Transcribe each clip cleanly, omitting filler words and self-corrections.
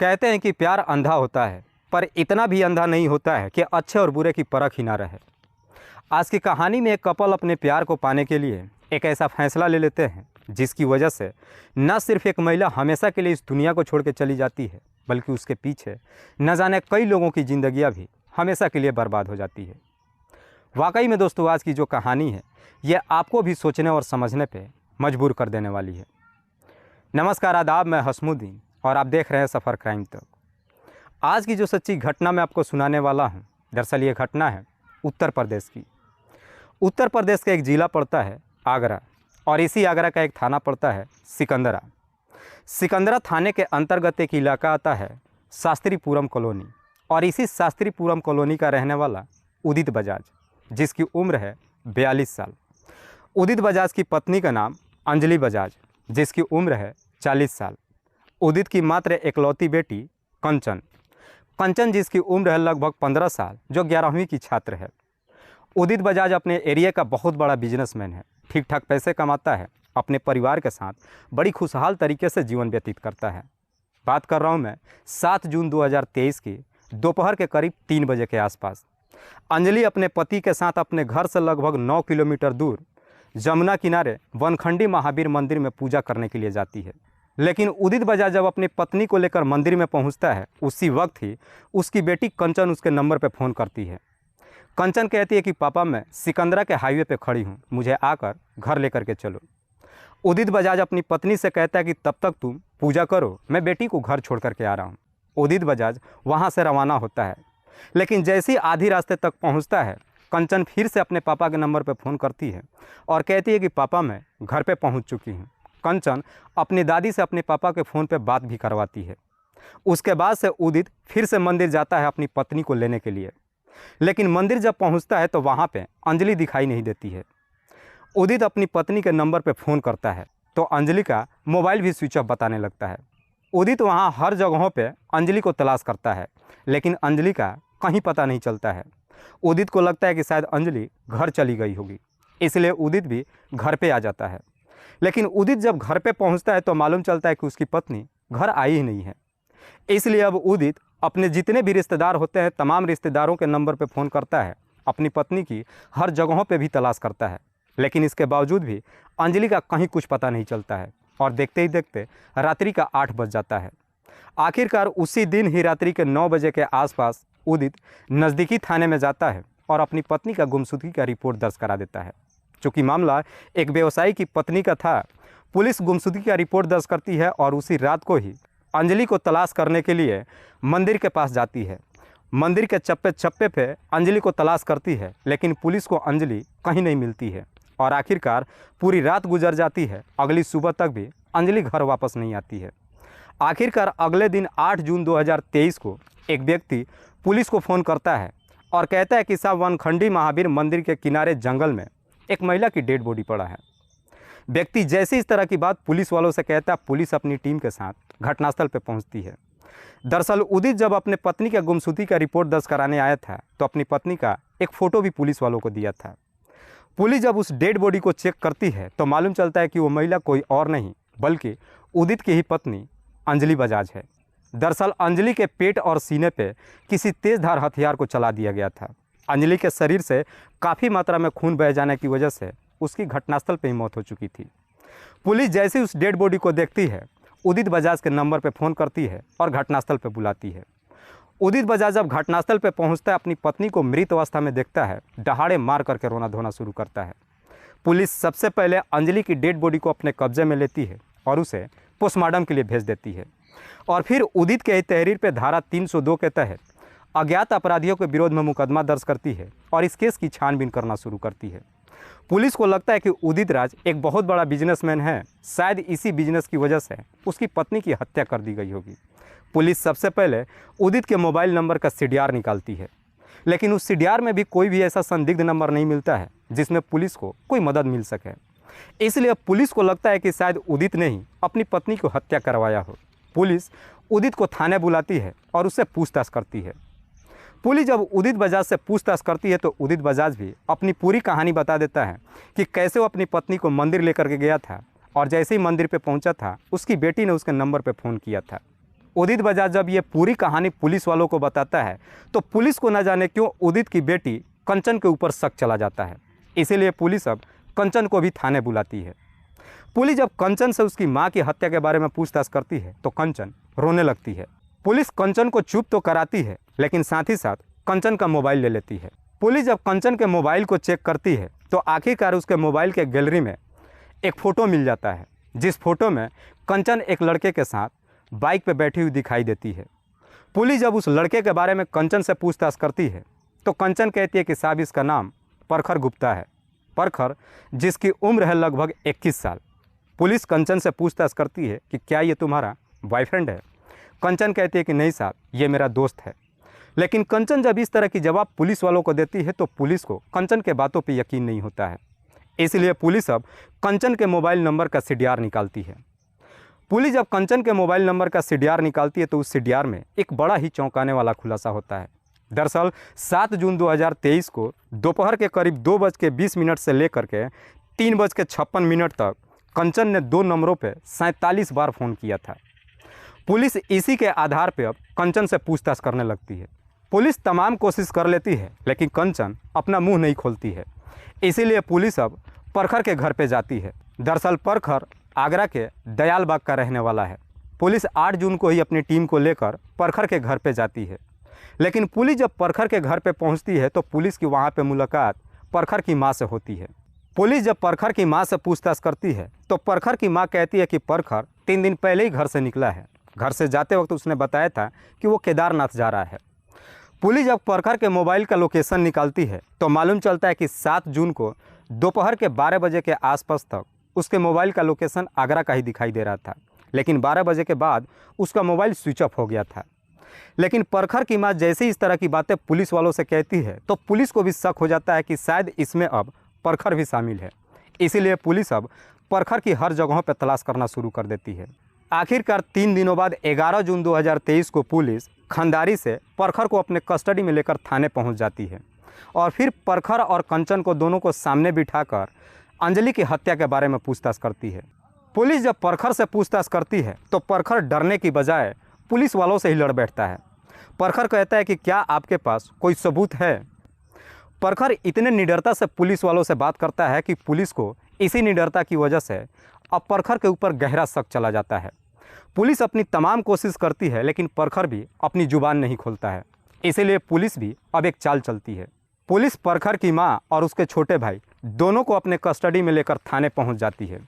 कहते हैं कि प्यार अंधा होता है, पर इतना भी अंधा नहीं होता है कि अच्छे और बुरे की परख ही ना रहे। आज की कहानी में एक कपल अपने प्यार को पाने के लिए एक ऐसा फैसला ले लेते हैं जिसकी वजह से न सिर्फ एक महिला हमेशा के लिए इस दुनिया को छोड़ के चली जाती है, बल्कि उसके पीछे न जाने कई लोगों की ज़िंदगियाँ भी हमेशा के लिए बर्बाद हो जाती है। वाकई में दोस्तों, आज की जो कहानी है ये आपको भी सोचने और समझने पे मजबूर कर देने वाली है। नमस्कार, आदाब, मैं हसमुद्दीन और आप देख रहे हैं सफ़र क्राइम तक। आज की जो सच्ची घटना मैं आपको सुनाने वाला हूँ, दरअसल ये घटना है उत्तर प्रदेश की। उत्तर प्रदेश का एक ज़िला पड़ता है आगरा, और इसी आगरा का एक थाना पड़ता है सिकंदरा। सिकंदरा थाने के अंतर्गत एक इलाका आता है शास्त्रीपुरम कॉलोनी, और इसी शास्त्रीपुरम कॉलोनी का रहने वाला उदित बजाज, जिसकी उम्र है 42 साल। उदित बजाज की पत्नी का नाम अंजलि बजाज, जिसकी उम्र है 40 साल। उदित की मात्र एकलौती बेटी कंचन, जिसकी उम्र है लगभग 15 साल, जो 11वीं की छात्र है। उदित बजाज अपने एरिया का बहुत बड़ा बिजनेसमैन है, ठीक ठाक पैसे कमाता है, अपने परिवार के साथ बड़ी खुशहाल तरीके से जीवन व्यतीत करता है। बात कर रहा हूँ मैं 7 जून 2023 की दोपहर के करीब 3 बजे के आसपास। अंजलि अपने पति के साथ अपने घर से लगभग 9 किलोमीटर दूर जमुना किनारे वनखंडी महावीर मंदिर में पूजा करने के लिए जाती है। लेकिन उदित बजाज जब अपनी पत्नी को लेकर मंदिर में पहुंचता है, उसी वक्त ही उसकी बेटी कंचन उसके नंबर पर फ़ोन करती है। कंचन कहती है कि पापा, मैं सिकंदरा के हाईवे पे खड़ी हूँ, मुझे आकर घर लेकर के चलो। उदित बजाज अपनी पत्नी से कहता है कि तब तक तुम पूजा करो, मैं बेटी को घर छोड़ करके आ रहा हूँ। उदित बजाज वहाँ से रवाना होता है, लेकिन जैसे ही आधी रास्ते तक पहुँचता है, कंचन फिर से अपने पापा के नंबर पर फ़ोन करती है और कहती है कि पापा, मैं घर पे पहुँच चुकी हूँ। कंचन अपनी दादी से अपने पापा के फ़ोन पे बात भी करवाती है। उसके बाद से उदित फिर से मंदिर जाता है अपनी पत्नी को लेने के लिए, लेकिन मंदिर जब पहुंचता है तो वहां पे अंजलि दिखाई नहीं देती है। उदित अपनी पत्नी के नंबर पे फ़ोन करता है तो अंजलि का मोबाइल भी स्विच ऑफ बताने लगता है। उदित वहां हर जगहों पे अंजलि को तलाश करता है, लेकिन अंजलि का कहीं पता नहीं चलता है। उदित को लगता है कि शायद अंजलि घर चली गई होगी, इसलिए उदित भी घर पे आ जाता है। लेकिन उदित जब घर पे पहुंचता है तो मालूम चलता है कि उसकी पत्नी घर आई ही नहीं है। इसलिए अब उदित अपने जितने भी रिश्तेदार होते हैं, तमाम रिश्तेदारों के नंबर पे फ़ोन करता है, अपनी पत्नी की हर जगहों पे भी तलाश करता है, लेकिन इसके बावजूद भी अंजलि का कहीं कुछ पता नहीं चलता है। और देखते ही देखते रात्रि का 8 बज जाता है। आखिरकार उसी दिन ही रात्रि के 9 बजे के आसपास उदित नज़दीकी थाने में जाता है और अपनी पत्नी का गुमशुदगी का रिपोर्ट दर्ज करा देता है। चूँकि मामला एक व्यवसायी की पत्नी का था, पुलिस गुमशुदगी का रिपोर्ट दर्ज करती है और उसी रात को ही अंजलि को तलाश करने के लिए मंदिर के पास जाती है। मंदिर के चप्पे चप्पे पे अंजलि को तलाश करती है, लेकिन पुलिस को अंजलि कहीं नहीं मिलती है और आखिरकार पूरी रात गुजर जाती है। अगली सुबह तक भी अंजलि घर वापस नहीं आती है। आखिरकार अगले दिन 8 जून 2023 को एक व्यक्ति पुलिस को फ़ोन करता है और कहता है कि साहब, वनखंडी महावीर मंदिर के किनारे जंगल में एक महिला की डेड बॉडी पड़ा है। व्यक्ति जैसे इस तरह की बात पुलिस वालों से कहता है, पुलिस अपनी टीम के साथ घटनास्थल पर पहुंचती है। दरअसल उदित जब अपने पत्नी का गुमशुदगी का रिपोर्ट दर्ज कराने आया था तो अपनी पत्नी का एक फ़ोटो भी पुलिस वालों को दिया था। पुलिस जब उस डेड बॉडी को चेक करती है तो मालूम चलता है कि वो महिला कोई और नहीं बल्कि उदित की ही पत्नी अंजलि बजाज है। दरअसल अंजलि के पेट और सीने पे किसी तेज़धार हथियार को चला दिया गया था। अंजलि के शरीर से काफ़ी मात्रा में खून बह जाने की वजह से उसकी घटनास्थल पर ही मौत हो चुकी थी। पुलिस जैसे ही उस डेड बॉडी को देखती है, उदित बजाज के नंबर पर फ़ोन करती है और घटनास्थल पर बुलाती है। उदित बजाज जब घटनास्थल पर पहुंचता है, अपनी पत्नी को मृत अवस्था में देखता है, दहाड़े मार करके रोना धोना शुरू करता है। पुलिस सबसे पहले अंजलि की डेड बॉडी को अपने कब्जे में लेती है और उसे पोस्टमार्टम के लिए भेज देती है, और फिर उदित के तहरीर पर धारा 302 के तहत अज्ञात अपराधियों के विरोध में मुकदमा दर्ज करती है और इस केस की छानबीन करना शुरू करती है। पुलिस को लगता है कि उदित राज एक बहुत बड़ा बिजनेसमैन है, शायद इसी बिजनेस की वजह से उसकी पत्नी की हत्या कर दी गई होगी। पुलिस सबसे पहले उदित के मोबाइल नंबर का सीडीआर निकालती है, लेकिन उस सीडीआर में भी कोई भी ऐसा संदिग्ध नंबर नहीं मिलता है जिसमें पुलिस को कोई मदद मिल सके। इसलिए पुलिस को लगता है कि शायद उदित ने ही अपनी पत्नी को हत्या करवाया हो। पुलिस उदित को थाने बुलाती है और उससे पूछताछ करती है। पुलिस जब उदित बजाज से पूछताछ करती है तो उदित बजाज भी अपनी पूरी कहानी बता देता है कि कैसे वो अपनी पत्नी को मंदिर लेकर के गया था और जैसे ही मंदिर पे पहुंचा था, उसकी बेटी ने उसके नंबर पे फ़ोन किया था। उदित बजाज जब ये पूरी कहानी पुलिस वालों को बताता है तो पुलिस को न जाने क्यों उदित की बेटी कंचन के ऊपर शक चला जाता है। इसीलिए पुलिस अब कंचन को भी थाने बुलाती है। पुलिस जब कंचन से उसकी मां की हत्या के बारे में पूछताछ करती है तो कंचन रोने लगती है। पुलिस कंचन को चुप तो कराती है, लेकिन साथ ही साथ कंचन का मोबाइल ले लेती है। पुलिस जब कंचन के मोबाइल को चेक करती है तो आखिरकार उसके मोबाइल के गैलरी में एक फ़ोटो मिल जाता है, जिस फोटो में कंचन एक लड़के के साथ बाइक पर बैठी हुई दिखाई देती है। पुलिस जब उस लड़के के बारे में कंचन से पूछताछ करती है तो कंचन कहती है कि साहब इसका नाम परखर गुप्ता है। परखर जिसकी उम्र है लगभग 21 साल। पुलिस कंचन से पूछताछ करती है कि क्या ये तुम्हारा बॉयफ्रेंड है। कंचन कहती है कि नहीं साहब, ये मेरा दोस्त है। लेकिन कंचन जब इस तरह की जवाब पुलिस वालों को देती है तो पुलिस को कंचन के बातों पर यकीन नहीं होता है। इसलिए पुलिस अब कंचन के मोबाइल नंबर का सीडीआर निकालती है। पुलिस जब कंचन के मोबाइल नंबर का सीडीआर निकालती है तो उस सीडीआर में एक बड़ा ही चौंकाने वाला खुलासा होता है। दरअसल 7 जून 2023 को दोपहर के करीब 2:20 से लेकर के 3:56 तक कंचन ने 2 नंबरों पर 47 बार फ़ोन किया था। पुलिस इसी के आधार पर अब कंचन से पूछताछ करने लगती है। पुलिस तमाम कोशिश कर लेती है, लेकिन कंचन अपना मुंह नहीं खोलती है। इसीलिए पुलिस अब परखर के घर पे जाती है। दरअसल परखर आगरा के दयाल बाग का रहने वाला है। पुलिस 8 जून को ही अपनी टीम को लेकर परखर के घर पे जाती है। लेकिन पुलिस जब परखर के घर पे पहुंचती है तो पुलिस की वहां पे मुलाकात परखर की मां से होती है। पुलिस जब परखर की मां से पूछताछ करती है तो परखर की मां कहती है कि परखर 3 दिन पहले ही घर से निकला है। घर से जाते वक्त उसने बताया था कि वो केदारनाथ जा रहा है। पुलिस जब परखर के मोबाइल का लोकेशन निकालती है तो मालूम चलता है कि 7 जून को दोपहर के 12 बजे के आसपास तक उसके मोबाइल का लोकेशन आगरा का ही दिखाई दे रहा था। लेकिन 12 बजे के बाद उसका मोबाइल स्विच ऑफ हो गया था। लेकिन परखर की मां जैसे इस तरह की बातें पुलिस वालों से कहती है तो पुलिस को भी शक हो जाता है कि शायद इसमें अब परखर भी शामिल है। इसीलिए पुलिस अब परखर की हर जगहों पर तलाश करना शुरू कर देती है। आखिरकार 3 दिनों बाद 11 जून 2023 को पुलिस खंडारी से परखर को अपने कस्टडी में लेकर थाने पहुंच जाती है और फिर परखर और कंचन को दोनों को सामने बिठाकर अंजलि की हत्या के बारे में पूछताछ करती है। पुलिस जब परखर से पूछताछ करती है तो परखर डरने की बजाय पुलिस वालों से ही लड़ बैठता है। परखर कहता है कि क्या आपके पास कोई सबूत है। परखर इतने निडरता से पुलिस वालों से बात करता है कि पुलिस को इसी निडरता की वजह से अब परखर के ऊपर गहरा शक चला जाता है। पुलिस अपनी तमाम कोशिश करती है, लेकिन परखर भी अपनी जुबान नहीं खोलता है। इसीलिए पुलिस भी अब एक चाल चलती है। पुलिस परखर की मां और उसके छोटे भाई दोनों को अपने कस्टडी में लेकर थाने पहुंच जाती है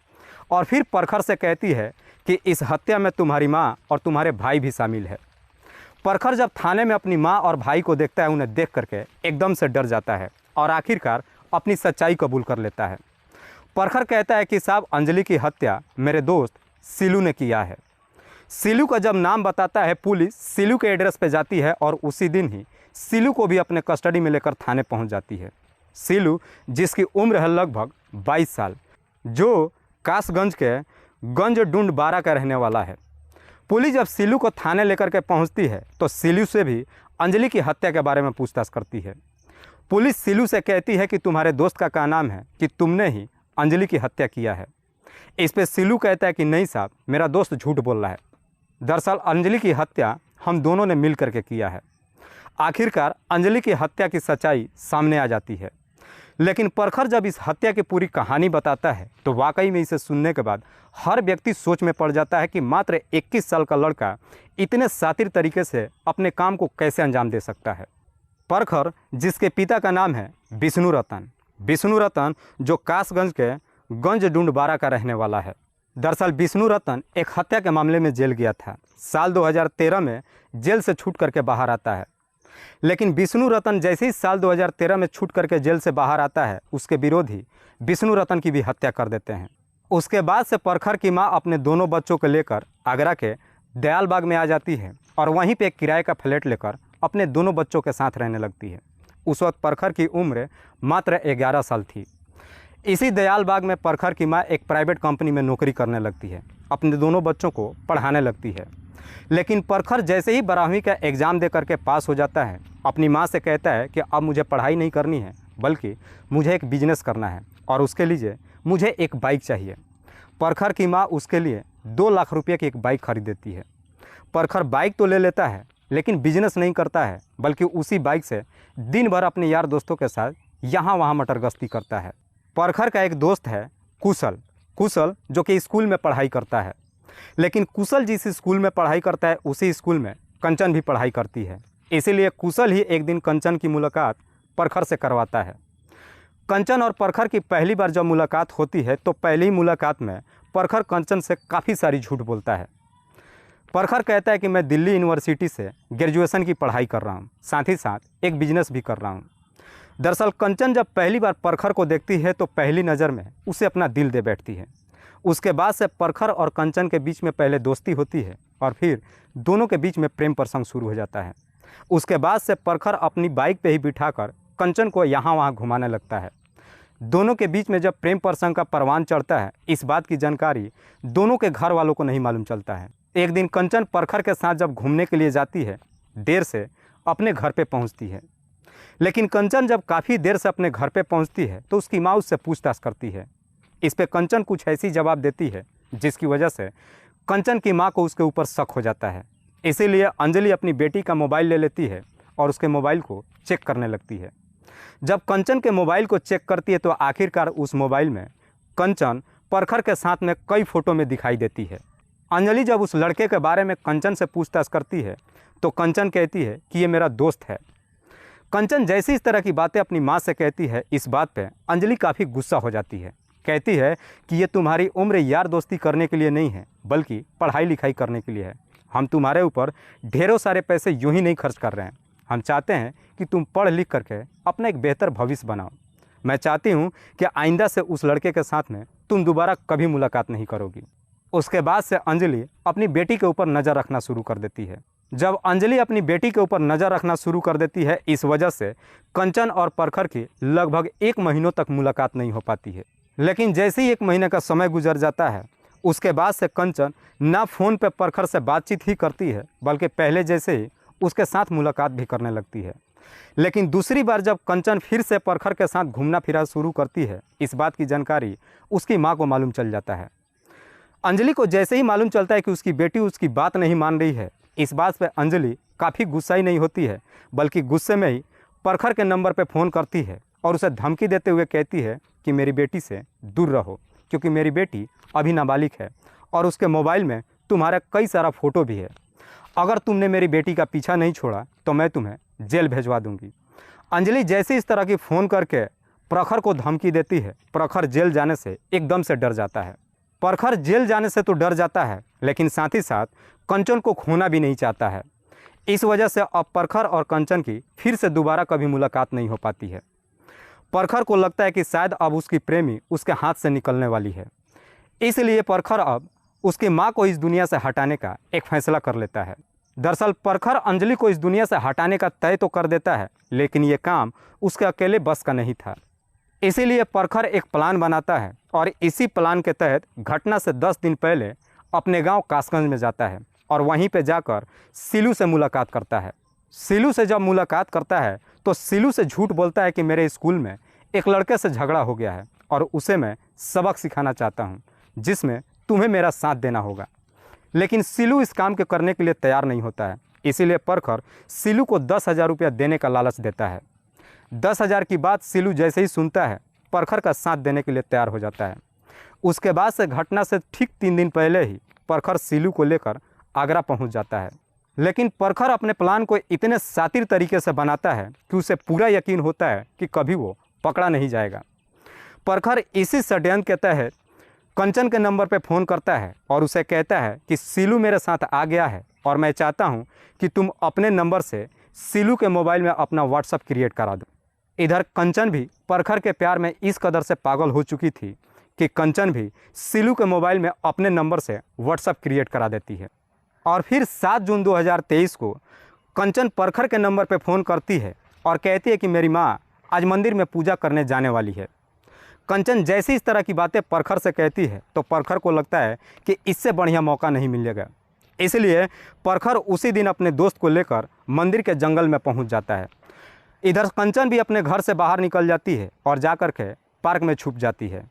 और फिर परखर से कहती है कि इस हत्या में तुम्हारी मां और तुम्हारे भाई भी शामिल है। परखर जब थाने में अपनी मां और भाई को देखता है, उन्हें देख करके एकदम से डर जाता है और आखिरकार अपनी सच्चाई कबूल कर लेता है। परखर कहता है कि साहब, अंजलि की हत्या मेरे दोस्त सिलू ने किया है। सिलू का जब नाम बताता है पुलिस सिलू के एड्रेस पे जाती है और उसी दिन ही सिलू को भी अपने कस्टडी में लेकर थाने पहुंच जाती है। सिलू जिसकी उम्र है लगभग 22 साल, जो कासगंज के गंज डूंड बारा का रहने वाला है। पुलिस जब सिलू को थाने लेकर के पहुंचती है तो सिलू से भी अंजलि की हत्या के बारे में पूछताछ करती है। पुलिस सिलू से कहती है कि तुम्हारे दोस्त का नाम है कि तुमने ही अंजलि की हत्या किया है। इस पे सिलू कहता है कि नहीं साहब, मेरा दोस्त झूठ बोल रहा है। दरअसल अंजलि की हत्या हम दोनों ने मिल करके किया है। आखिरकार अंजलि की हत्या की सच्चाई सामने आ जाती है। लेकिन परखर जब इस हत्या की पूरी कहानी बताता है तो वाकई में इसे सुनने के बाद हर व्यक्ति सोच में पड़ जाता है कि मात्र 21 साल का लड़का इतने शातिर तरीके से अपने काम को कैसे अंजाम दे सकता है। परखर जिसके पिता का नाम है विष्णु रतन, जो कासगंज के गंज डूंड बारा का रहने वाला है। दरअसल विष्णु रतन एक हत्या के मामले में जेल गया था। साल 2013 में जेल से छूट करके बाहर आता है। लेकिन विष्णु रतन जैसे ही साल 2013 में छूट करके जेल से बाहर आता है, उसके विरोधी विष्णु रतन की भी हत्या कर देते हैं। उसके बाद से परखर की मां अपने दोनों बच्चों को लेकर आगरा के दयाल बाग में आ जाती है और वहीं पे एक किराए का फ्लैट लेकर अपने दोनों बच्चों के साथ रहने लगती है। उस वक्त परखर की उम्र मात्र 11 साल थी। इसी दयाल बाग में परखर की मां एक प्राइवेट कंपनी में नौकरी करने लगती है, अपने दोनों बच्चों को पढ़ाने लगती है। लेकिन परखर जैसे ही 12वीं का एग्ज़ाम दे करके पास हो जाता है, अपनी मां से कहता है कि अब मुझे पढ़ाई नहीं करनी है, बल्कि मुझे एक बिजनेस करना है और उसके लिए मुझे एक बाइक चाहिए। परखर की मां उसके लिए 2 लाख रुपये की एक बाइक खरीद देती है। प्रखर बाइक तो ले लेता है लेकिन बिजनेस नहीं करता है, बल्कि उसी बाइक से दिन भर अपने यार दोस्तों के साथ यहाँ वहाँ मटर गश्ती करता है। प्रखर का एक दोस्त है कुशल, जो कि स्कूल में पढ़ाई करता है। लेकिन कुशल जिस स्कूल में पढ़ाई करता है उसी स्कूल में कंचन भी पढ़ाई करती है। इसीलिए कुशल ही एक दिन कंचन की मुलाकात प्रखर से करवाता है। कंचन और प्रखर की पहली बार जब मुलाकात होती है तो पहली मुलाकात में प्रखर कंचन से काफ़ी सारी झूठ बोलता है। प्रखर कहता है कि मैं दिल्ली यूनिवर्सिटी से ग्रेजुएशन की पढ़ाई कर रहा हूँ, साथ ही साथ एक बिजनेस भी कर रहा हूँ। दरअसल कंचन जब पहली बार प्रखर को देखती है तो पहली नज़र में उसे अपना दिल दे बैठती है। उसके बाद से प्रखर और कंचन के बीच में पहले दोस्ती होती है और फिर दोनों के बीच में प्रेम प्रसंग शुरू हो जाता है। उसके बाद से प्रखर अपनी बाइक पे ही बिठाकर कंचन को यहाँ वहाँ घुमाने लगता है। दोनों के बीच में जब प्रेम प्रसंग का परवान चढ़ता है, इस बात की जानकारी दोनों के घर वालों को नहीं मालूम चलता है। एक दिन कंचन प्रखर के साथ जब घूमने के लिए जाती है, देर से अपने घर पे पहुंचती है। लेकिन कंचन जब काफ़ी देर से अपने घर पे पहुंचती है तो उसकी माँ उससे पूछताछ करती है। इस पे कंचन कुछ ऐसी जवाब देती है जिसकी वजह से कंचन की माँ को उसके ऊपर शक हो जाता है। इसीलिए अंजलि अपनी बेटी का मोबाइल ले लेती है और उसके मोबाइल को चेक करने लगती है। जब कंचन के मोबाइल को चेक करती है तो आखिरकार उस मोबाइल में कंचन प्रखर के साथ में कई फ़ोटो में दिखाई देती है। अंजलि जब उस लड़के के बारे में कंचन से पूछताछ करती है तो कंचन कहती है कि ये मेरा दोस्त है। कंचन जैसी इस तरह की बातें अपनी माँ से कहती है, इस बात पे अंजलि काफ़ी गुस्सा हो जाती है। कहती है कि ये तुम्हारी उम्र यार दोस्ती करने के लिए नहीं है, बल्कि पढ़ाई लिखाई करने के लिए है। हम तुम्हारे ऊपर ढेरों सारे पैसे यूँ ही नहीं खर्च कर रहे हैं। हम चाहते हैं कि तुम पढ़ लिख करके अपना एक बेहतर भविष्य बनाओ। मैं चाहती हूँ कि आइंदा से उस लड़के के साथ में तुम दोबारा कभी मुलाकात नहीं करोगी। उसके बाद से अंजलि अपनी बेटी के ऊपर नज़र रखना शुरू कर देती है। जब अंजलि अपनी बेटी के ऊपर नज़र रखना शुरू कर देती है, इस वजह से कंचन और प्रखर की लगभग 1 महीनों तक मुलाकात नहीं हो पाती है। लेकिन जैसे ही 1 महीने का समय गुजर जाता है, उसके बाद से कंचन ना फ़ोन पे प्रखर से बातचीत ही करती है, बल्कि पहले जैसे ही उसके साथ मुलाकात भी करने लगती है। लेकिन दूसरी बार जब कंचन फिर से प्रखर के साथ घूमना फिरा शुरू करती है, इस बात की जानकारी उसकी माँ को मालूम चल जाता है। अंजलि को जैसे ही मालूम चलता है कि उसकी बेटी उसकी बात नहीं मान रही है, इस बात पे अंजलि काफ़ी गुस्सा ही नहीं होती है, बल्कि गुस्से में ही प्रखर के नंबर पे फ़ोन करती है और उसे धमकी देते हुए कहती है कि मेरी बेटी से दूर रहो, क्योंकि मेरी बेटी अभी नाबालिग है और उसके मोबाइल में तुम्हारा कई सारा फ़ोटो भी है। अगर तुमने मेरी बेटी का पीछा नहीं छोड़ा तो मैं तुम्हें जेल भेजवा दूंगी। अंजलि जैसे इस तरह की फ़ोन करके प्रखर को धमकी देती है, प्रखर जेल जाने से एकदम से डर जाता है। प्रखर जेल जाने से तो डर जाता है, लेकिन साथ ही साथ कंचन को खोना भी नहीं चाहता है। इस वजह से अब प्रखर और कंचन की फिर से दोबारा कभी मुलाकात नहीं हो पाती है। प्रखर को लगता है कि शायद अब उसकी प्रेमी उसके हाथ से निकलने वाली है। इसलिए प्रखर अब उसकी माँ को इस दुनिया से हटाने का एक फ़ैसला कर लेता है। दरअसल प्रखर अंजलि को इस दुनिया से हटाने का तय तो कर देता है, लेकिन ये काम उसके अकेले बस का नहीं था। इसीलिए प्रखर एक प्लान बनाता है और इसी प्लान के तहत घटना से 10 दिन पहले अपने गांव कासगंज में जाता है और वहीं पे जाकर सिलू से मुलाकात करता है। सिलू से जब मुलाकात करता है तो सिलू से झूठ बोलता है कि मेरे स्कूल में एक लड़के से झगड़ा हो गया है और उसे मैं सबक सिखाना चाहता हूँ, जिसमें तुम्हें मेरा साथ देना होगा। लेकिन सिलू इस काम के करने के लिए तैयार नहीं होता है। इसीलिए प्रखर सिलू को 10,000 रुपया देने का लालच देता है। 10,000 की बात सिलू जैसे ही सुनता है, प्रखर का साथ देने के लिए तैयार हो जाता है। उसके बाद से घटना से ठीक 3 दिन पहले ही प्रखर सिलू को लेकर आगरा पहुंच जाता है। लेकिन प्रखर अपने प्लान को इतने शातिर तरीके से बनाता है कि उसे पूरा यकीन होता है कि कभी वो पकड़ा नहीं जाएगा। प्रखर इसी षड्यंत्र के तहत कंचन के नंबर पर फ़ोन करता है और उसे कहता है कि सिलू मेरे साथ आ गया है और मैं चाहता हूं कि तुम अपने नंबर से सिलू के मोबाइल में अपना व्हाट्सएप क्रिएट करा दो। इधर कंचन भी प्रखर के प्यार में इस कदर से पागल हो चुकी थी कि कंचन भी सिलू के मोबाइल में अपने नंबर से व्हाट्सएप क्रिएट करा देती है। और फिर 7 जून 2023 को कंचन प्रखर के नंबर पर फ़ोन करती है और कहती है कि मेरी माँ आज मंदिर में पूजा करने जाने वाली है। कंचन जैसी इस तरह की बातें प्रखर से कहती है तो प्रखर को लगता है कि इससे बढ़िया मौका नहीं मिलेगा। इसलिए प्रखर उसी दिन अपने दोस्त को लेकर मंदिर के जंगल में पहुंच जाता है। इधर कंचन भी अपने घर से बाहर निकल जाती है और जाकर के पार्क में छुप जाती है।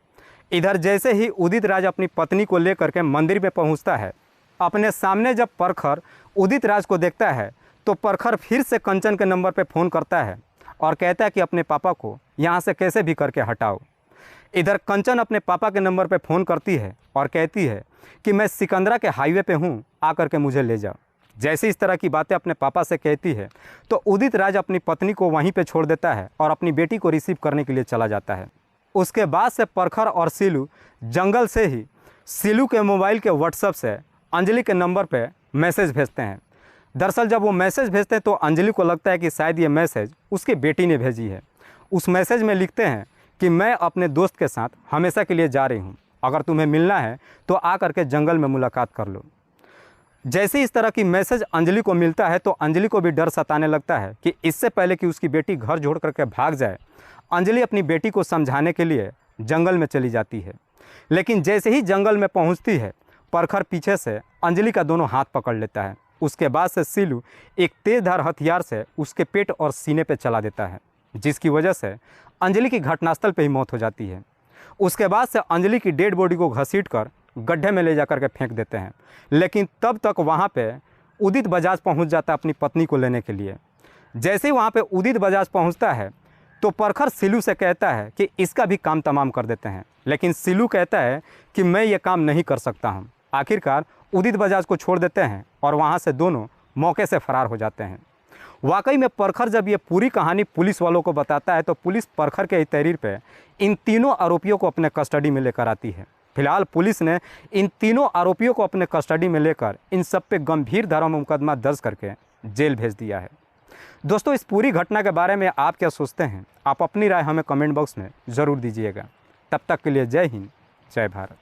इधर जैसे ही उदित राज अपनी पत्नी को लेकर के मंदिर में पहुंचता है, अपने सामने जब प्रखर उदित राज को देखता है तो प्रखर फिर से कंचन के नंबर पर फ़ोन करता है और कहता है कि अपने पापा को यहाँ से कैसे भी करके हटाओ। इधर कंचन अपने पापा के नंबर पर फ़ोन करती है और कहती है कि मैं सिकंदरा के हाईवे पे हूँ, आकर के मुझे ले जाओ। जैसे इस तरह की बातें अपने पापा से कहती है तो उदित राज अपनी पत्नी को वहीं पे छोड़ देता है और अपनी बेटी को रिसीव करने के लिए चला जाता है। उसके बाद से प्रखर और सीलू जंगल से ही सीलू के मोबाइल के व्हाट्सएप से अंजलि के नंबर पे मैसेज भेजते हैं। दरअसल जब वो मैसेज भेजते हैं तो अंजलि को लगता है कि शायद ये मैसेज उसकी बेटी ने भेजी है। उस मैसेज में लिखते हैं कि मैं अपने दोस्त के साथ हमेशा के लिए जा रही हूँ, अगर तुम्हें मिलना है तो आ करके जंगल में मुलाकात कर लो। जैसे इस तरह की मैसेज अंजलि को मिलता है तो अंजलि को भी डर सताने लगता है कि इससे पहले कि उसकी बेटी घर छोड़ करके भाग जाए, अंजलि अपनी बेटी को समझाने के लिए जंगल में चली जाती है। लेकिन जैसे ही जंगल में पहुंचती है, प्रखर पीछे से अंजलि का दोनों हाथ पकड़ लेता है। उसके बाद से सीलू एक तेजधार हथियार से उसके पेट और सीने पर चला देता है, जिसकी वजह से अंजलि की घटनास्थल पर ही मौत हो जाती है। उसके बाद से अंजलि की डेड बॉडी को घसीट कर गड्ढे में ले जाकर के फेंक देते हैं। लेकिन तब तक वहाँ पे उदित बजाज पहुँच जाता है अपनी पत्नी को लेने के लिए। जैसे ही वहाँ पे उदित बजाज पहुँचता है तो प्रखर सीलू से कहता है कि इसका भी काम तमाम कर देते हैं, लेकिन सीलू कहता है कि मैं ये काम नहीं कर सकता हूँ। आखिरकार उदित बजाज को छोड़ देते हैं और वहाँ से दोनों मौके से फरार हो जाते हैं। वाकई में प्रखर जब ये पूरी कहानी पुलिस वालों को बताता है तो पुलिस प्रखर के तहरीर पे इन तीनों आरोपियों को अपने कस्टडी में लेकर आती है। फिलहाल पुलिस ने इन तीनों आरोपियों को अपने कस्टडी में लेकर इन सब पे गंभीर धाराओं में मुकदमा दर्ज करके जेल भेज दिया है। दोस्तों, इस पूरी घटना के बारे में आप क्या सोचते हैं? आप अपनी राय हमें कमेंट बॉक्स में ज़रूर दीजिएगा। तब तक के लिए जय हिंद, जय भारत।